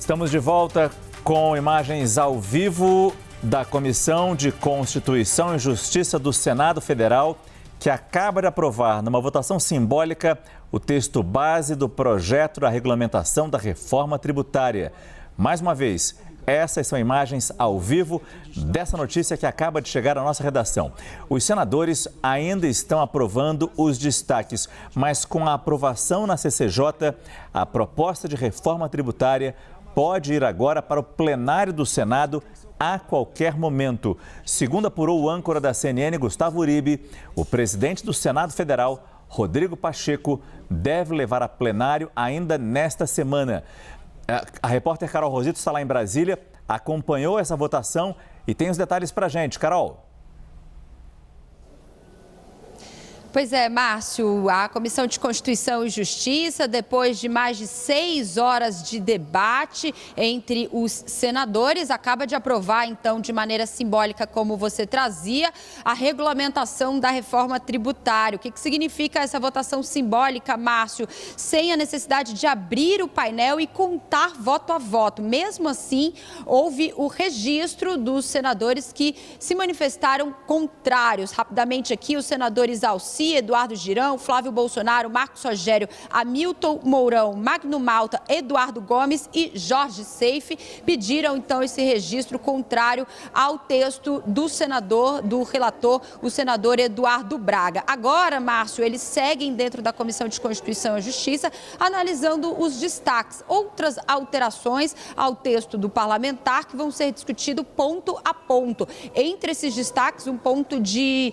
Estamos de volta com imagens ao vivo da Comissão de Constituição e Justiça do Senado Federal, que acaba de aprovar, numa votação simbólica, o texto base do projeto da regulamentação da reforma tributária. Mais uma vez, essas são imagens ao vivo dessa notícia que acaba de chegar à nossa redação. Os senadores ainda estão aprovando os destaques, mas com a aprovação na CCJ, a proposta de reforma tributária pode ir agora para o plenário do Senado a qualquer momento. Segundo apurou o âncora da CNN, Gustavo Uribe, o presidente do Senado Federal, Rodrigo Pacheco, deve levar a plenário ainda nesta semana. A repórter Carol Rosito está lá em Brasília, acompanhou essa votação e tem os detalhes para a gente. Carol. Pois é, Márcio, a Comissão de Constituição e Justiça, depois de mais de 6 horas de debate entre os senadores, acaba de aprovar, então, de maneira simbólica, como você trazia, a regulamentação da reforma tributária. O que significa essa votação simbólica, Márcio? Sem a necessidade de abrir o painel e contar voto a voto. Mesmo assim, houve o registro dos senadores que se manifestaram contrários. Rapidamente aqui, os senadores Alci, Eduardo Girão, Flávio Bolsonaro, Marcos Rogério, Hamilton Mourão, Magno Malta, Eduardo Gomes e Jorge Seife pediram então esse registro contrário ao texto do relator, o senador Eduardo Braga. Agora, Márcio, eles seguem dentro da Comissão de Constituição e Justiça analisando os destaques, outras alterações ao texto do parlamentar que vão ser discutidos ponto a ponto. Entre esses destaques, um ponto de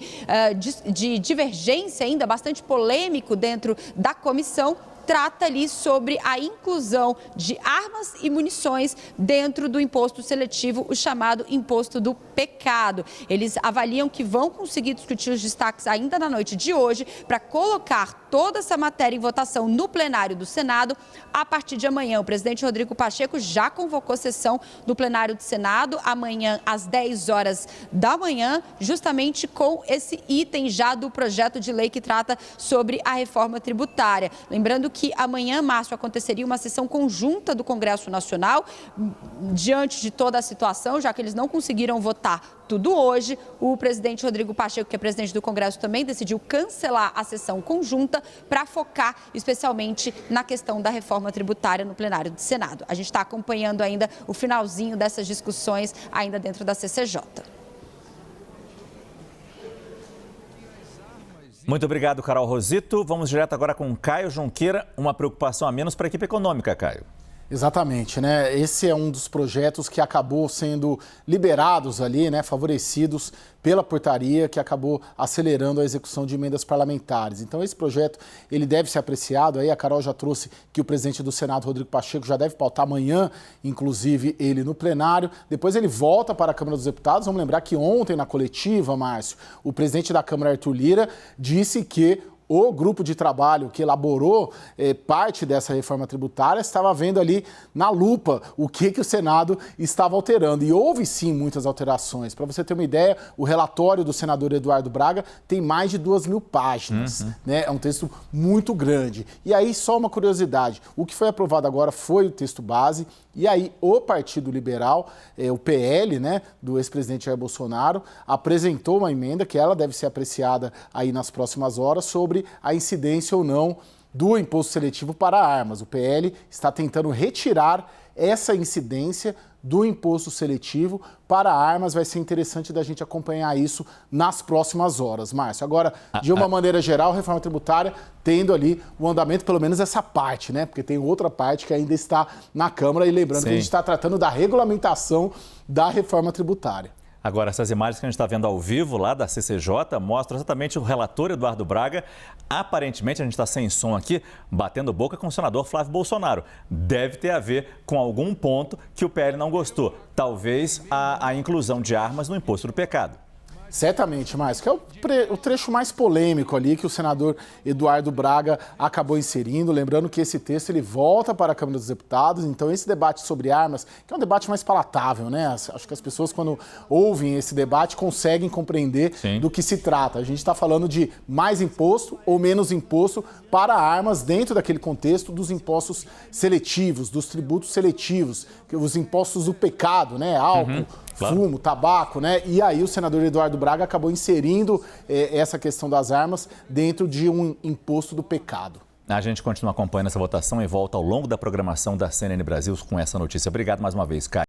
divergência ainda bastante polêmico dentro da comissão, trata ali sobre a inclusão de armas e munições dentro do imposto seletivo, o chamado imposto do pecado. Eles avaliam que vão conseguir discutir os destaques ainda na noite de hoje para colocar toda essa matéria em votação no plenário do Senado a partir de amanhã. O presidente Rodrigo Pacheco já convocou sessão do plenário do Senado amanhã às 10 horas da manhã, justamente com esse item já do projeto de lei que trata sobre a reforma tributária. Lembrando que amanhã, Márcio, aconteceria uma sessão conjunta do Congresso Nacional, diante de toda a situação, já que eles não conseguiram votar tudo hoje. O presidente Rodrigo Pacheco, que é presidente do Congresso, também decidiu cancelar a sessão conjunta para focar especialmente na questão da reforma tributária no plenário do Senado. A gente está acompanhando ainda o finalzinho dessas discussões ainda dentro da CCJ. Muito obrigado, Carol Rosito. Vamos direto agora com Caio Junqueira. Uma preocupação a menos para a equipe econômica, Caio. Exatamente, né? Esse é um dos projetos que acabou sendo liberados ali, né? Favorecidos pela portaria que acabou acelerando a execução de emendas parlamentares. Então esse projeto, ele deve ser apreciado. Aí a Carol já trouxe que o presidente do Senado, Rodrigo Pacheco, já deve pautar amanhã, inclusive ele no plenário. Depois ele volta para a Câmara dos Deputados. Vamos lembrar que ontem na coletiva, Márcio, o presidente da Câmara, Arthur Lira, disse que o grupo de trabalho que elaborou parte dessa reforma tributária estava vendo ali na lupa o que o Senado estava alterando. E houve sim muitas alterações. Para você ter uma ideia, o relatório do senador Eduardo Braga tem mais de 2.000 páginas. Né? É um texto muito grande. E aí, só uma curiosidade, o que foi aprovado agora foi o texto base. E aí, o Partido Liberal, o PL, né, do ex-presidente Jair Bolsonaro, apresentou uma emenda que ela deve ser apreciada aí nas próximas horas sobre a incidência ou não do imposto seletivo para armas. O PL está tentando retirar essa incidência do imposto seletivo para armas. Vai ser interessante da gente acompanhar isso nas próximas horas, Márcio. Agora, de uma maneira geral, a reforma tributária tendo ali o andamento, pelo menos essa parte, né? Porque tem outra parte que ainda está na Câmara. E lembrando que a gente está tratando da regulamentação da reforma tributária. Agora, essas imagens que a gente está vendo ao vivo lá da CCJ mostram exatamente o relator Eduardo Braga. Aparentemente, a gente está sem som aqui, batendo boca com o senador Flávio Bolsonaro. Deve ter a ver com algum ponto que o PL não gostou. Talvez a inclusão de armas no imposto do pecado. Certamente, Márcio, que é o trecho mais polêmico ali que o senador Eduardo Braga acabou inserindo. Lembrando que esse texto ele volta para a Câmara dos Deputados, então esse debate sobre armas, que é um debate mais palatável, né? Acho que as pessoas, quando ouvem esse debate, conseguem compreender do que se trata. A gente está falando de mais imposto ou menos imposto para armas dentro daquele contexto dos impostos seletivos, dos tributos seletivos, os impostos do pecado, né? Álcool, fumo, tabaco, né? E aí o senador Eduardo Braga acabou inserindo essa questão das armas dentro de um imposto do pecado. A gente continua acompanhando essa votação e volta ao longo da programação da CNN Brasil com essa notícia. Obrigado mais uma vez, Caio.